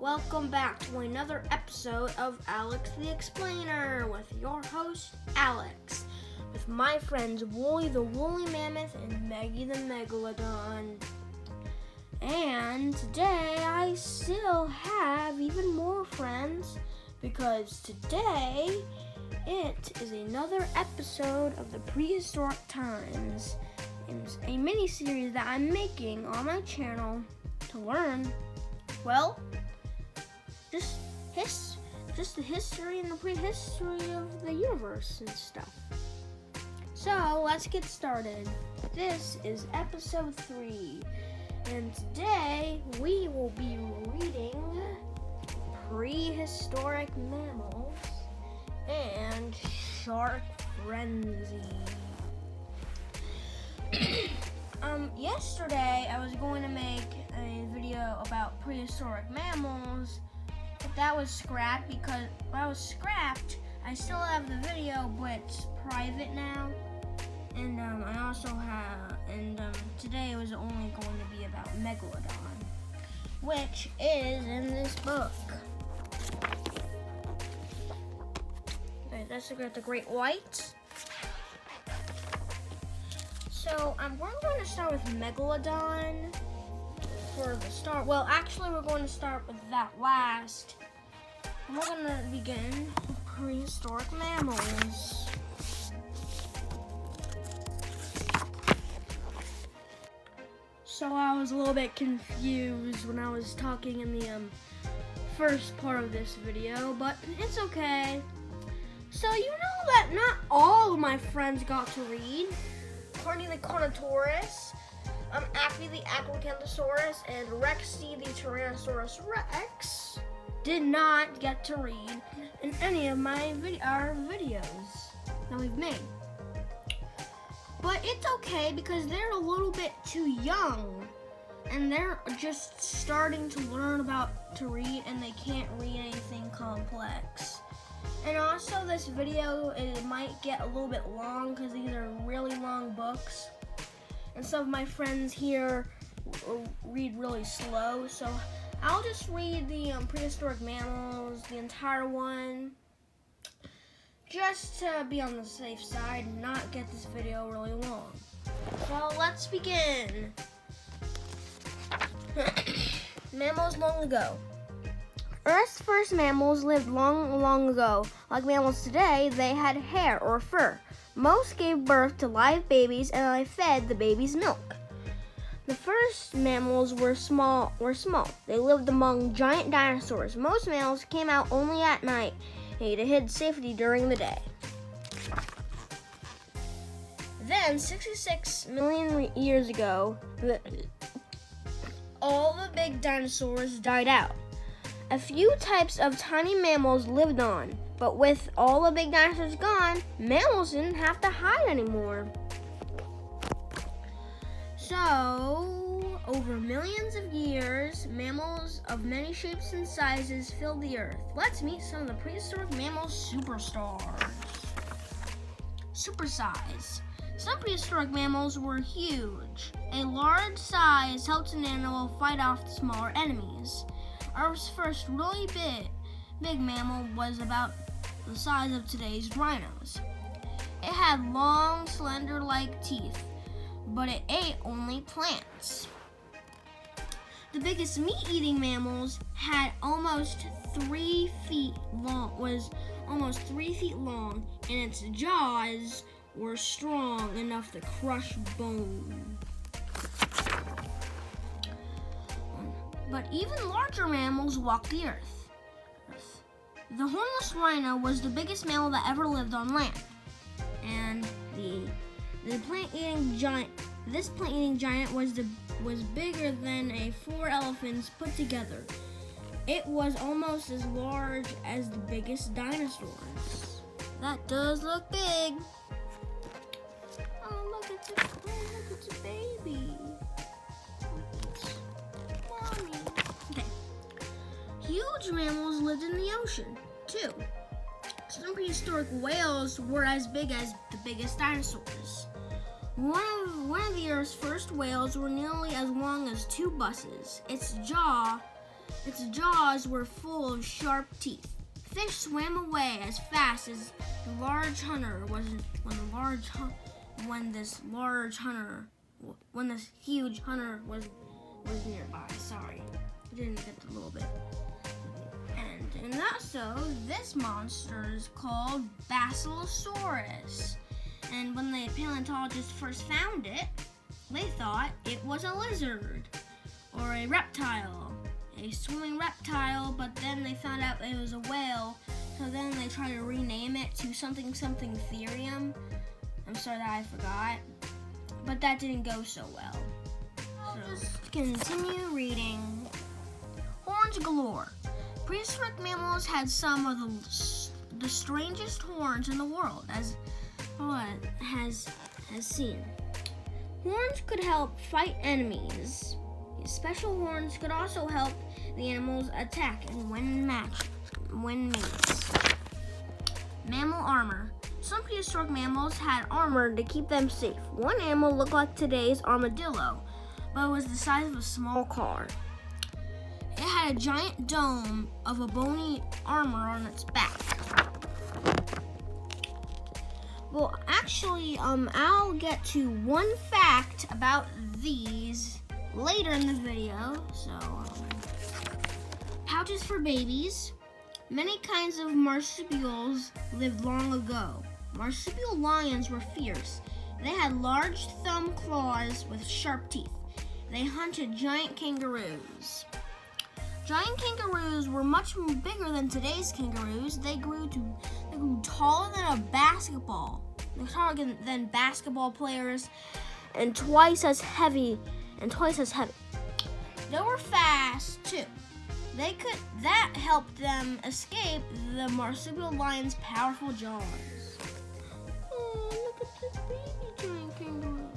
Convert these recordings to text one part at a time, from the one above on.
welcome back to another episode of Alex the Explainer with your host, Alex, with my friends Wooly the Woolly Mammoth and Maggie the Megalodon. And today I still have even more friends because today it is another episode of the Prehistoric Times. It's a mini-series that I'm making on my channel to learn, well, just the history and the prehistory of the universe and stuff. So let's get started. This is episode 3, and today we will be reading Prehistoric Mammals and Shark Frenzy. Yesterday I was going to make a video about prehistoric mammals, but that was scrapped because I still have the video, but it's private now. And I also have, today it was only going to be about Megalodon, which is in this book. Okay, that's got the great white. So we're going to start with Megalodon for the start. Well, actually, we're going to start with that last. And we're going to begin with prehistoric mammals. So I was a little bit confused when I was talking in the first part of this video, but it's okay. So you know that not all of my friends got to read. According to Carnotaurus, Acme the Acrocanthosaurus, and Rexy the Tyrannosaurus Rex did not get to read in any of our videos that we've made. But it's okay because they're a little bit too young, and they're just starting to learn to read, and they can't read anything complex. And also, this video, it might get a little bit long because these are really long books. And some of my friends here read really slow. So I'll just read the Prehistoric Mammals, the entire one, just to be on the safe side and not get this video really long. So let's begin. Mammals long ago. Earth's first mammals lived long, long ago. Like mammals today, they had hair or fur. Most gave birth to live babies and they fed the babies milk. The first mammals were small. They lived among giant dinosaurs. Most mammals came out only at night to hid safety during the day. Then, 66 million years ago, all the big dinosaurs died out. A few types of tiny mammals lived on, but with all the big dinosaurs gone, mammals didn't have to hide anymore. So, over millions of years, mammals of many shapes and sizes filled the earth. Let's meet some of the prehistoric mammal superstars. Supersize. Some prehistoric mammals were huge. A large size helped an animal fight off smaller enemies. Earth's first really big mammal was about the size of today's rhinos. It had long, slender-like teeth, but it ate only plants. The biggest meat-eating mammals had almost 3 feet long, and its jaws were strong enough to crush bone. But even larger mammals walked the earth. The hornless rhino was the biggest mammal that ever lived on land. And this plant-eating giant was bigger than 4 elephants put together. It was almost as large as the biggest dinosaurs. That does look big. Oh, look, it's a baby. Huge mammals lived in the ocean, too. Some prehistoric whales were as big as the biggest dinosaurs. One of the Earth's first whales were nearly as long as 2 buses. Its jaw Its jaws were full of sharp teeth. Fish swam away as fast as the large hunter when this huge hunter was nearby. Sorry, I didn't get the little bit. And also, this monster is called Basilosaurus. And when the paleontologists first found it, they thought it was a lizard or a reptile, a swimming reptile, but then they found out it was a whale, so then they tried to rename it to something therium. I'm sorry that I forgot, but that didn't go so well. So just continue reading. Horns galore. Prehistoric mammals had some of the strangest horns in the world, as has seen. Horns could help fight enemies. Special horns could also help the animals attack and win mates. Mammal armor. Some prehistoric mammals had armor to keep them safe. One animal looked like today's armadillo, but it was the size of a small car. It had a giant dome of a bony armor on its back. Well, actually, I'll get to one fact about these later in the video. So, pouches for babies. Many kinds of marsupials lived long ago. Marsupial lions were fierce. They had large thumb claws with sharp teeth. They hunted giant kangaroos. Giant kangaroos were much bigger than today's kangaroos. They grew taller than a basketball. They're taller than basketball players, and twice as heavy. They were fast too. That helped them escape the marsupial lion's powerful jaws. Oh, look at this baby giant kangaroo.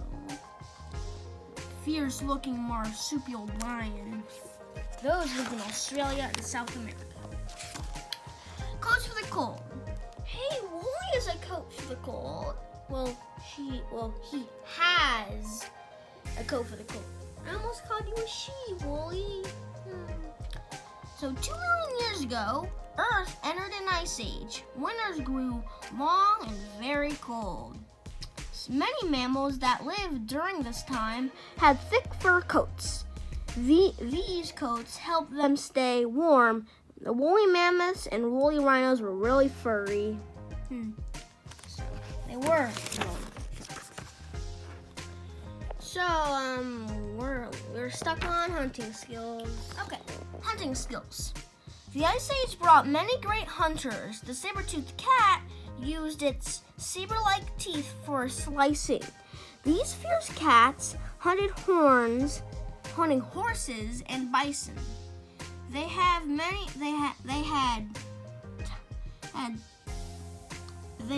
Fierce-looking marsupial lion. Those live in Australia and South America. Coats for the cold. Hey, Wooly is a coat for the cold. He has a coat for the cold. I almost called you a she, Wooly. So 2 million years ago, Earth entered an ice age. Winters grew long and very cold. Many mammals that lived during this time had thick fur coats. These coats helped them stay warm. The woolly mammoths and woolly rhinos were really furry. So they were. So we're stuck on hunting skills. Okay, hunting skills. The Ice Age brought many great hunters. The saber-toothed cat used its saber-like teeth for slicing. These fierce cats hunting horses and bison. They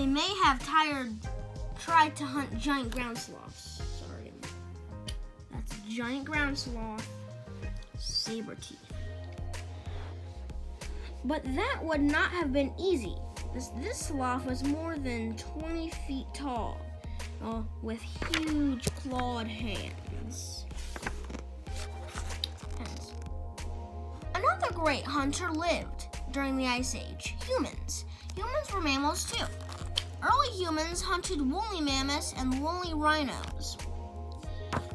may have tried to hunt giant ground sloths. Sorry. That's a giant ground sloth, saber teeth. But that would not have been easy. This sloth was more than 20 feet tall, with huge clawed hands. Another great hunter lived during the Ice Age. Humans. Humans were mammals too. Early humans hunted woolly mammoths and woolly rhinos.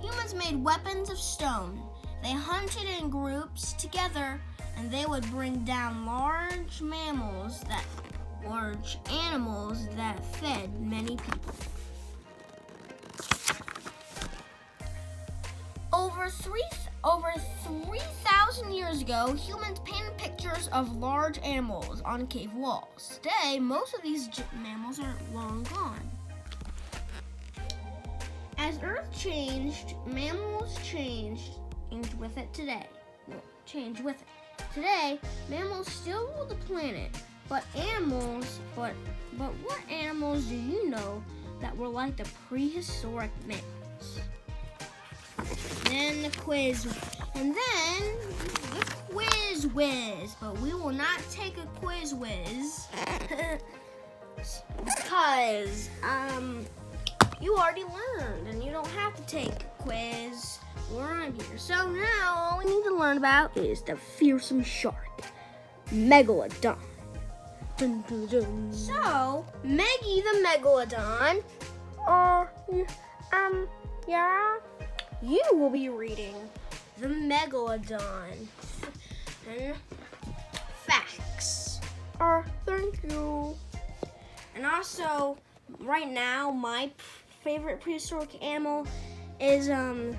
Humans made weapons of stone. They hunted in groups together, and they would bring down large animals that fed many people. Over 3,000 years ago, humans painted pictures of large animals on cave walls. Today, most of these mammals are long gone. As Earth changed, mammals changed with it today. Today, mammals still rule the planet, but what animals do you know that were like the prehistoric mammals? Then the quiz whiz, but we will not take a quiz whiz because you already learned and you don't have to take a quiz where I'm here. So now all we need to learn about is the fearsome shark, Megalodon. Dun, dun, dun. So, Meggy the Megalodon, yeah, you will be reading the Megalodon and facts. Thank you. And also, right now, my favorite prehistoric animal is my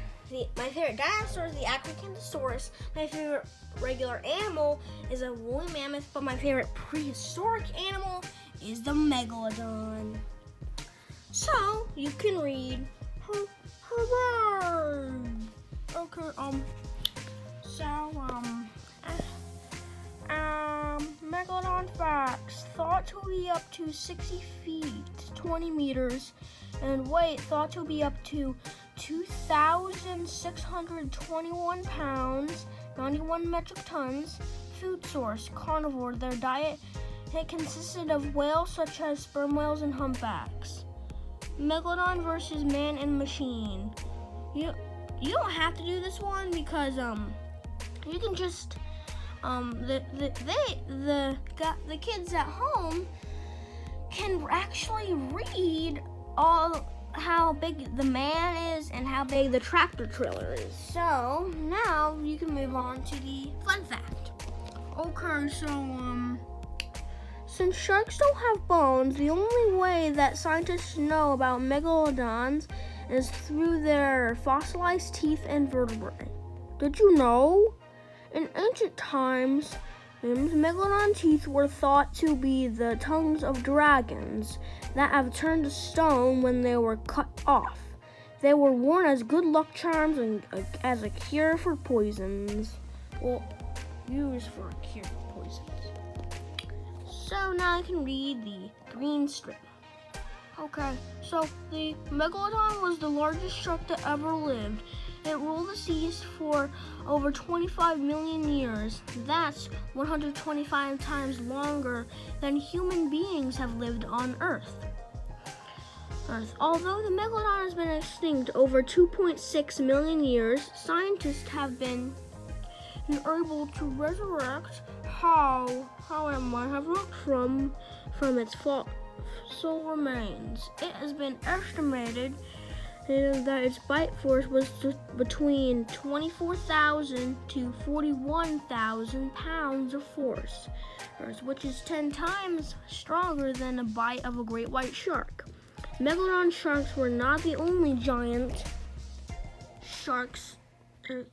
favorite dinosaur is the Acrocanthosaurus. My favorite regular animal is a woolly mammoth, but my favorite prehistoric animal is the Megalodon. So you can read her word. Okay, Megalodon facts. Thought to be up to 60 feet, 20 meters, and weight thought to be up to 2,621 pounds, 91 metric tons. Food source, carnivore. Their diet consisted of whales such as sperm whales and humpbacks. Megalodon versus man and machine. You don't have to do this one because you can just the kids at home can actually read all how big the man is and how big the tractor trailer is. So now you can move on to the fun fact. Okay, so since sharks don't have bones, the only way that scientists know about megalodons is through their fossilized teeth and vertebrae. Did you know? In ancient times, megalodon teeth were thought to be the tongues of dragons that have turned to stone when they were cut off. They were worn as good luck charms and as a cure for poisons. Well, used for a cure for poisons. So now I can read the green strip. Okay, so the megalodon was the largest shark that ever lived. It ruled the seas for over 25 million years. That's 125 times longer than human beings have lived on Earth. Although the megalodon has been extinct over 2.6 million years, scientists have been able to resurrect how it might have looked from its fossil remains. It has been estimated that its bite force was between 24,000 to 41,000 pounds of force, which is 10 times stronger than the bite of a great white shark. Megalodon sharks were not the only giant sharks in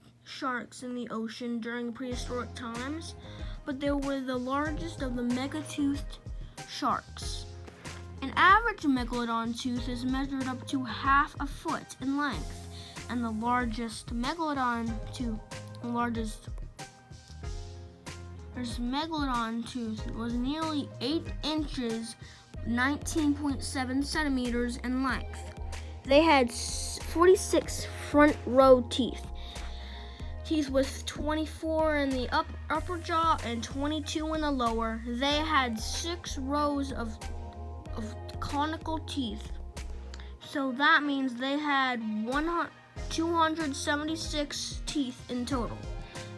the ocean during prehistoric times, but they were the largest of the mega-toothed sharks. An average megalodon tooth is measured up to half a foot in length, and the largest megalodon tooth was nearly 8 inches, 19.7 centimeters in length. They had 46 front row teeth with 24 in the upper jaw and 22 in the lower. They had 6 rows of conical teeth. So that means they had 276 teeth in total.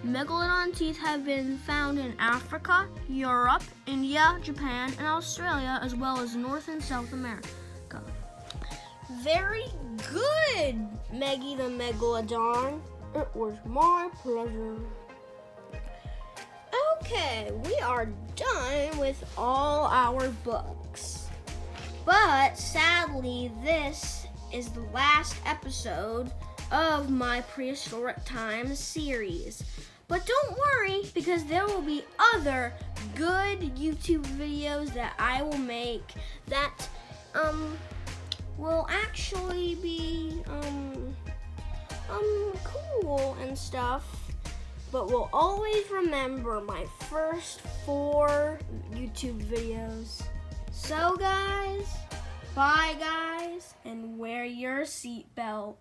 Megalodon teeth have been found in Africa, Europe, India, Japan, and Australia, as well as North and South America. Very good, Meggy the Megalodon. It was my pleasure. Okay, we are done with all our books. But sadly, this is the last episode of my Prehistoric Times series. But don't worry, because there will be other good YouTube videos that I will make that will actually be cool and stuff. But we'll always remember my first 4 YouTube videos. So guys, bye guys, and wear your seatbelt.